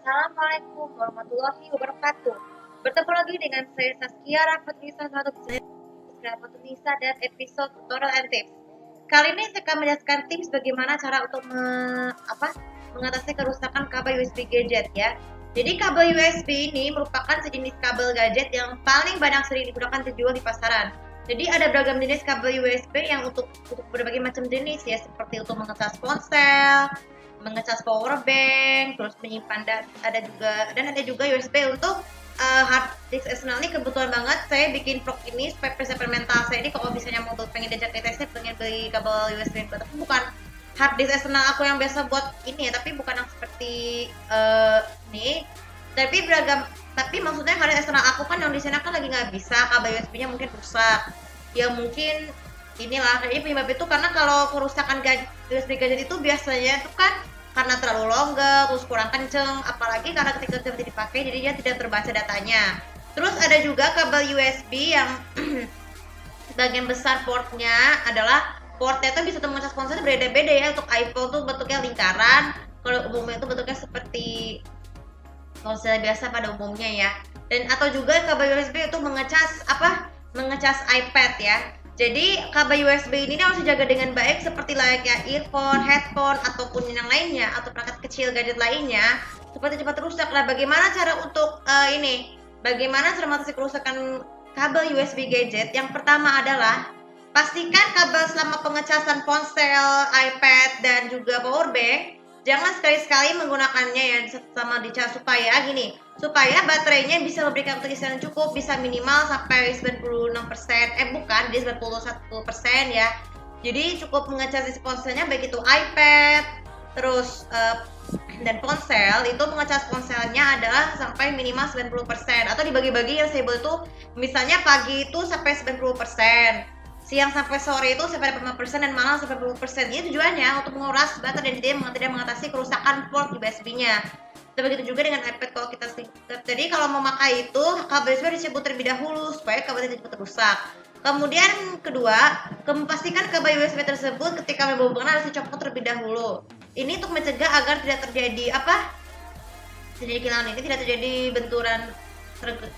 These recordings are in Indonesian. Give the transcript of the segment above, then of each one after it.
Assalamualaikum warahmatullahi wabarakatuh. Bertemu lagi dengan saya Saskia Rahmatulisa Rahmatulisa dan episode tutorial and tips. Kali ini saya akan menjelaskan tips bagaimana cara untuk mengatasi kerusakan kabel USB gadget ya. Jadi kabel USB ini merupakan sejenis kabel gadget yang paling banyak sering digunakan terjual di pasaran. Jadi ada beragam jenis kabel USB yang untuk berbagai macam jenis ya, seperti untuk mengecas ponsel, mengecas power bank, terus menyimpan ada juga USB untuk hard disk eksternal. Ini kebetulan banget saya bikin vlog ini supaya persiapan mental saya ini kalau misalnya mau pengen diajak tesnya pengen beli kabel USB, tapi bukan hard disk eksternal aku yang biasa buat ini ya, tapi bukan yang seperti ini, tapi beragam. Tapi maksudnya hard disk eksternal aku kan yang di sana kan lagi nggak bisa, kabel USB-nya mungkin rusak ya, mungkin inilah. Jadi penyebab itu karena kalau kerusakan USB gadget itu biasanya itu kan karena terlalu longgar, terus kurang kenceng, apalagi karena ketika tidak dipakai jadi dia tidak terbaca datanya. Terus ada juga kabel USB yang sebagian besar portnya adalah portnya itu bisa mengecas ponsel berbeda-beda ya. Untuk iPhone tuh bentuknya lingkaran, kalau umumnya itu bentuknya seperti ponsel biasa pada umumnya ya. Dan atau juga kabel USB itu mengecas iPad ya. Jadi kabel USB ini harus dijaga dengan baik seperti layaknya earphone, headphone, ataupun yang lainnya, atau perangkat kecil gadget lainnya, supaya cepat rusak. Nah, bagaimana cara untuk bagaimana cara mengatasi kerusakan kabel USB gadget? Yang pertama adalah pastikan kabel selama pengecasan ponsel, iPad, dan juga power bank, jangan sekali-sekali menggunakannya ya sama dicas supaya baterainya bisa memberikan keterisian cukup, bisa minimal sampai 96%, di 91% ya. Jadi cukup mengecas isi ponselnya, baik itu iPad, terus dan ponsel, itu mengecas ponselnya adalah sampai minimal 90%, atau dibagi-bagi yang saya buat itu misalnya pagi itu sampai 90%, siang sampai sore itu sampai 5% dan malam sampai 20%. Ini tujuannya untuk menguras baterai dan tidak mengatasi kerusakan port USB-nya. Dan begitu juga dengan iPad kalau kita jadi kalau mau memakai itu kabel USB dicabut terlebih dahulu supaya kabelnya tidak cepat rusak. Kemudian kedua, pastikan kabel USB tersebut ketika menghubungkan harus dicopot terlebih dahulu. Ini untuk mencegah agar tidak terjadi kehilangan ini, tidak terjadi benturan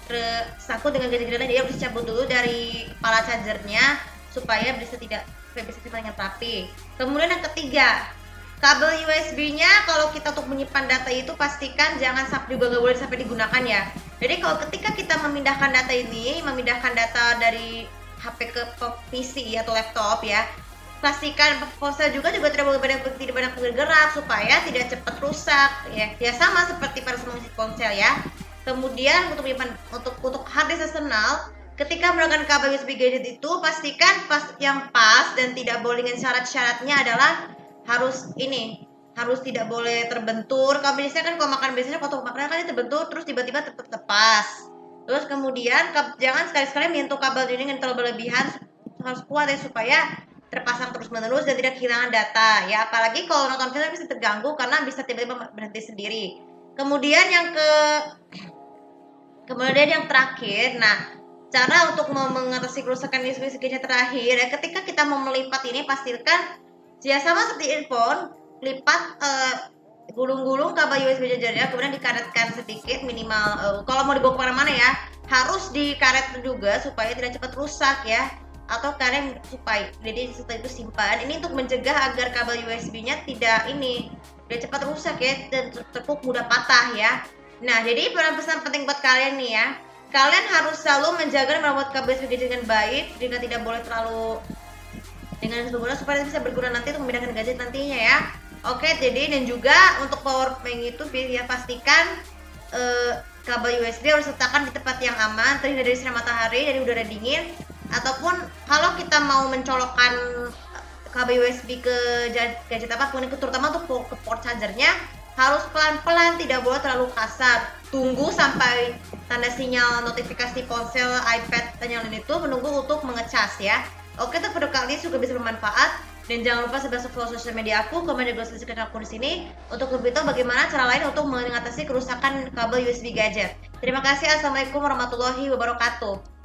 tersangkut dengan gadget-gadget lain. Jadi harus dicabut dulu dari kepala chargernya supaya bisa dengan rapi. Kemudian yang ketiga, kabel USB-nya kalau kita untuk menyimpan data itu pastikan jangan juga nggak boleh sampai digunakan ya. Jadi kalau ketika kita memindahkan data dari HP ke PC atau laptop ya, pastikan ponsel juga tidak banyak bergerak supaya tidak cepat rusak ya. Ya sama seperti pada mengisi ponsel ya. Kemudian untuk hard disk eksternal, ketika menggunakan kabel USB gadget itu pastikan yang pas dan tidak boleh dengan syarat-syaratnya adalah harus tidak boleh terbentur. Kalau biasanya kalau makanan kan terbentur terus tiba-tiba lepas. Terus kemudian jangan sekali-sekali menyentuh kabel dengan terlalu berlebihan, harus kuat ya supaya terpasang terus-menerus dan tidak kehilangan data ya. Apalagi kalau nonton film bisa terganggu karena bisa tiba-tiba berhenti sendiri. Kemudian yang terakhir, cara untuk mengatasi kerusakan USB terakhir ya, ketika kita mau melipat ini pastikan ya sama seperti earphone, lipat gulung-gulung kabel USB chargernya, kemudian dikaretkan sedikit minimal. Kalau mau dibawa kemana-mana ya harus dikaret juga supaya tidak cepat rusak ya, atau karet jadi setelah itu simpan. Ini untuk mencegah agar kabel USB-nya tidak cepat rusak ya, dan terpuk mudah patah ya. Nah, jadi pesan penting buat kalian nih ya, kalian harus selalu menjaga dan merawat kabel USB dengan baik, jika tidak boleh terlalu dengan berguna supaya bisa berguna nanti untuk memindahkan gadget nantinya ya. Oke, jadi dan juga untuk power bank itu ya pastikan kabel USB harus letakkan di tempat yang aman, terhindar dari sinar matahari, dari udara dingin, ataupun kalau kita mau mencolokkan kabel USB ke gadget apapun, terutama untuk ke port chargernya, harus pelan-pelan, tidak boleh terlalu kasar. Tunggu sampai tanda sinyal notifikasi ponsel, iPad, dan yang lain itu menunggu untuk mengecas ya. Oke, untuk video kali ini juga bisa bermanfaat, dan jangan lupa subscribe follow sosial media aku, komen juga subscribe aku di sini untuk lebih tahu bagaimana cara lain untuk mengatasi kerusakan kabel USB gadget. Terima kasih. Assalamualaikum warahmatullahi wabarakatuh.